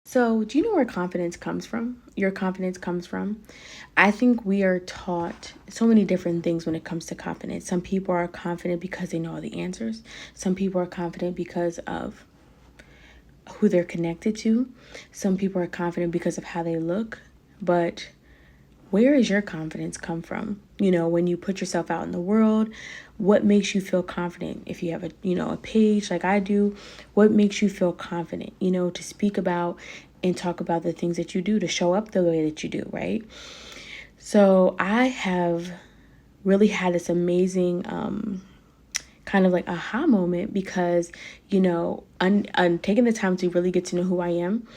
So, do you know where confidence comes from? Your confidence comes from? I think we are taught so many different things when it comes to confidence. Some people are confident because they know all the answers. Some people are confident because of who they're connected to. Some people are confident because of how they look. But where does your confidence come from? When you put yourself out in the world, what makes you feel confident? If you have a page like I do, what makes you feel confident, to speak about and talk about the things that you do, to show up the way that you do, right? So I have really had this amazing kind of like aha moment because, taking the time to really get to know who I am,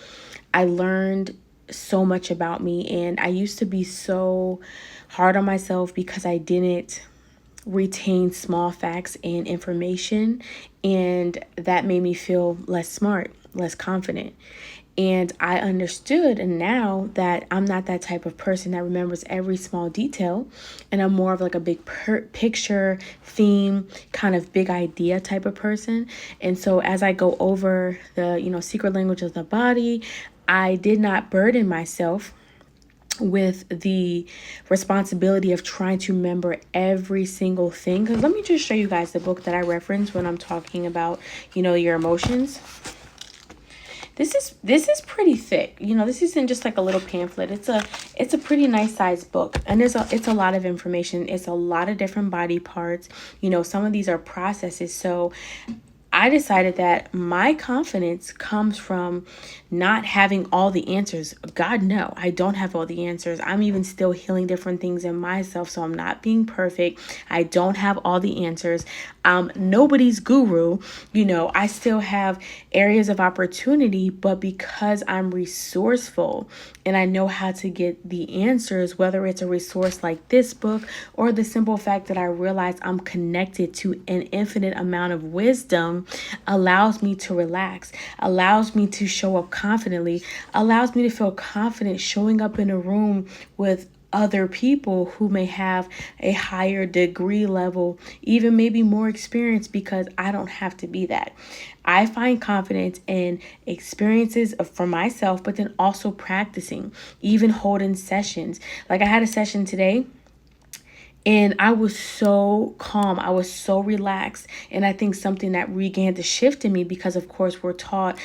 I learned so much about me. And I used to be so hard on myself because I didn't retain small facts and information. And that made me feel less smart, less confident. And I understood, and now that I'm not that type of person that remembers every small detail, and I'm more of like a big picture, theme, kind of big idea type of person. And so as I go over the, secret language of the body, I did not burden myself with the responsibility of trying to remember every single thing. Because let me just show you guys the book that I reference when I'm talking about, your emotions. This is pretty thick. This isn't just like a little pamphlet. It's a pretty nice sized book. And it's a lot of information. It's a lot of different body parts. Some of these are processes. So I decided that my confidence comes from not having all the answers. God, no, I don't have all the answers. I'm even still healing different things in myself. So I'm not being perfect. I don't have all the answers. Nobody's guru. I still have areas of opportunity, but because I'm resourceful and I know how to get the answers, whether it's a resource like this book or the simple fact that I realize I'm connected to an infinite amount of wisdom, allows me to relax, allows me to show up confidently, allows me to feel confident showing up in a room with other people who may have a higher degree level, even maybe more experience, because I don't have to be that. I find confidence in experiences for myself, but then also practicing, even holding sessions. Like I had a session today and I was so calm. I was so relaxed. And I think something that began to shift in me, because of course we're taught,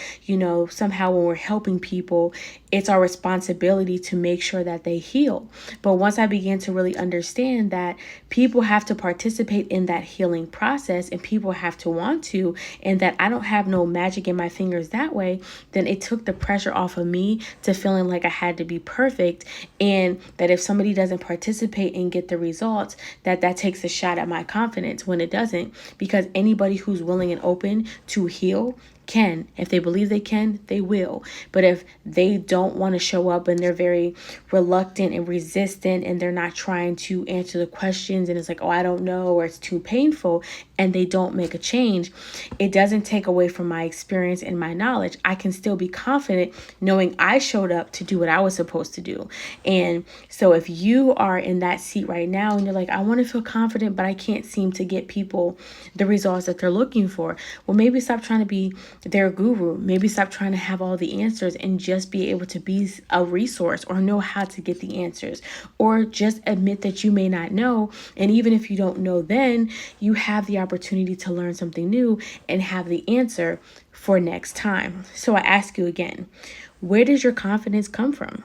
somehow when we're helping people, it's our responsibility to make sure that they heal. But once I began to really understand that people have to participate in that healing process and people have to want to, and that I don't have no magic in my fingers that way, then it took the pressure off of me to feeling like I had to be perfect. And that if somebody doesn't participate and get the results, that takes a shot at my confidence, when it doesn't. Because anybody who's willing and open to heal can. If they believe they can, they will. But if they don't want to show up and they're very reluctant and resistant and they're not trying to answer the questions and it's like, oh, I don't know, or it's too painful, and they don't make a change, it doesn't take away from my experience and my knowledge. I can still be confident knowing I showed up to do what I was supposed to do. And so if you are in that seat right now and you're like, I want to feel confident, but I can't seem to get people the results that they're looking for, well, maybe stop trying to be their guru. Maybe stop trying to have all the answers and just be able to be a resource or know how to get the answers, or just admit that you may not know. And even if you don't know, then you have the opportunity to learn something new and have the answer for next time. So I ask you again, where does your confidence come from?